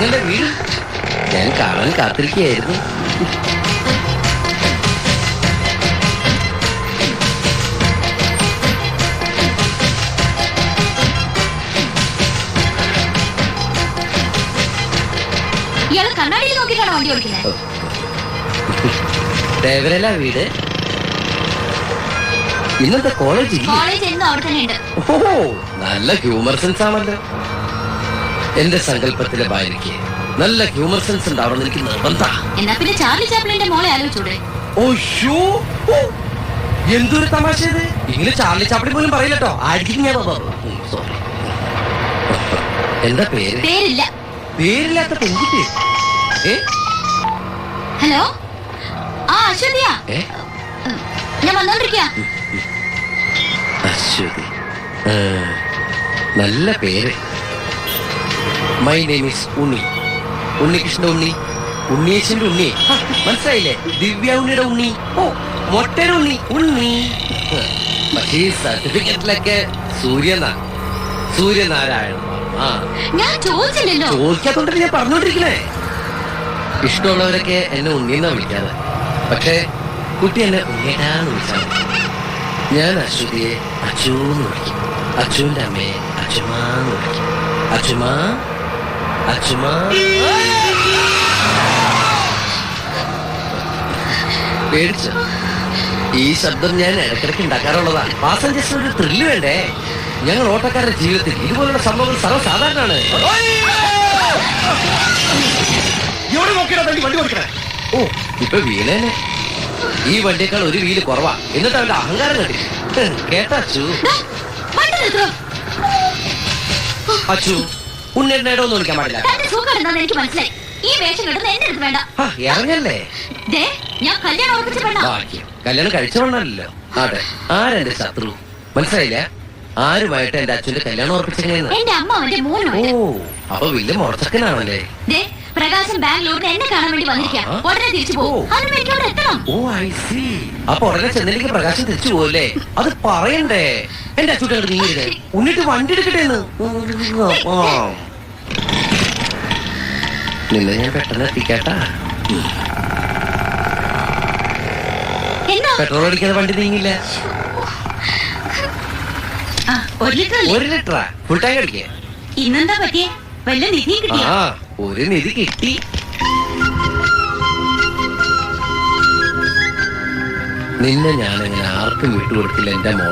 നിങ്ങളുടെ വീട് ഞാൻ കാണാൻ കാത്തിരിക്കുകയായിരുന്നു. ഇയാള് കണ്ണാടിയിൽ നോക്കിയിട്ടാണ് വണ്ടി ഓടിക്കുന്നത്. തേവരല വീട്. ഇന്നത്തെ കോളേജ് എന്നും അവിടെ തന്നെ ഉണ്ട്. ഓ, നല്ല ഹ്യൂമർ സെൻസ് ആണല്ലോ. എന്റെ സങ്കല്പത്തിലെ ഭാര്യയ്ക്ക് നല്ല ഹ്യൂമർ സെൻസ് ഉണ്ടാവണം എനിക്ക് നിർബന്ധ. എന്നാ പിന്നെ ചാർലി ചാപ്ലിന്റെ മോളെ ആലോചിച്ചൂടെ? എന്തൊരു തമാശ ഇത്. ഇങ്ങനെ ചാർലി ചാപ്ലിൻ പോലും പറയില്ലട്ടോ. സോറി. എന്താ പേര്? പേരില്ല. പേരില്ലാത്ത പെൺകുട്ടി. ഹലോ, ആ അശ്വതിയാ, ഞാൻ വന്നോണ്ടിരിക്കാ. അശ്വതി, നല്ല പേര്. മൈ നെയിം ഈസ് ഉണ്ണി. ഉണ്ണികൃഷ്ണ ഉണ്ണി, ഉണ്ണിയേശന്റെ ഉണ്ണി. മനസ്സിലായില്ലേ? ദിവ്യ ഉണ്ണിയുടെ ഉണ്ണി. ഓ, മൊട്ടയുടെ ഉണ്ണി, ഉണ്ണി. പക്ഷേ ഈ സർട്ടിഫിക്കറ്റിലൊക്കെ സൂര്യനാരായണ. ഞാൻ ചോദിച്ചില്ലല്ലോ. ചോദിക്കാത്തോണ്ടല്ലേ ഞാൻ പറഞ്ഞോണ്ടിരിക്കണേ. ഇഷ്ടമുള്ളവരൊക്കെ എന്നെ ഉണ്ണിയെന്നാ വിളിക്കാതെ. പക്ഷേ കുട്ടി എന്നെ ഉണ്ണിയേട്ടാന്ന് വിളിച്ചാൽ ഞാൻ അശ്വതിയെ അച്ചൂന്ന് വിളിക്കും. അച്ചുവിന്റെ അമ്മയെ അച്ചുമാന്ന് വിളിക്കും. അച്ചുമാ, അച്ചുമാ. പേടിച്ച ഈ ശബ്ദം ഞാൻ ഇടയ്ക്കിടയ്ക്ക് ഉണ്ടാക്കാറുള്ളതാ. പാസഞ്ചേഴ്സിന് ഒരു ത്രില്ല് വേണ്ടേ? ഞങ്ങൾ ഓട്ടക്കാരുടെ ജീവിതത്തിൽ ഇതുപോലുള്ള സംഭവങ്ങൾ സർവ്വസാധാരണമാണ്. ഓ, ഇപ്പൊ വീണേനെ. ഈ വണ്ടിയേക്കാൾ ഒരു വീല് കുറവാ. എന്നിട്ട് അവന്റെ അഹങ്കാരം കണ്ടി കേട്ടു. അച്ചു, ഉണ്ണിടൊന്നും വിളിക്കാൻ പാടില്ല. എനിക്ക് മനസ്സിലായി. ഈ വേഷം കിട്ടുന്ന എന്റെ അടുത്ത് വേണ്ട. ഇറങ്ങല്ലേ. ഞാൻ കല്യാണം ഉറപ്പിച്ച പെണ്ണാ. കല്യാണം കഴിച്ചോണ്ടല്ലോ. അതെ, ആരെന്റെ ശത്രു മനസ്സിലായില്ല? ആരുമായിട്ട് എന്റെ അച്ഛന്റെ കല്യാണം ഉറപ്പിച്ചെങ്ങനെ? എന്റെ അമ്മ അവന്റെ മോനോ. ഓ, അപ്പൊ വലിയ മുറച്ചക്കനാണല്ലേ. പ്രകാശം ബാംഗ്ലൂരിൽ എന്നെ കാണാൻ വേണ്ടി വന്നിരിക്കാം. ഉടനെ തിരിച്ചു പോകും. ഓ, ഐ സി. അപ്പൊ ഉടനെ ചെന്നൈക്ക് പ്രകാശം തിരിച്ചു പോവല്ലേ? അത് പറയണ്ടേ? എന്റെ അച്ഛൻ നീങ്ങരുത്. ഉണ്ണിട്ട് വണ്ടി എടുക്കട്ടേന്ന്. നിന്നെ ഞാൻ പെട്ടെന്ന് എത്തിക്കാട്ടാ. പെട്രോൾ അടിക്കാതെ വണ്ടി നീങ്ങില്ല. 1 ലിറ്ററാ? Full tank അടിക്കേ? ഇന്നെന്താ പറ്റിയേ? വല്ല നിധി കിട്ടിയ? ഒരു നിധി കിട്ടി. നിന്നെ ഞാനങ്ങനെ ആർക്കും വിട്ടുകൊടുത്തില്ല എന്റെ മോൾ.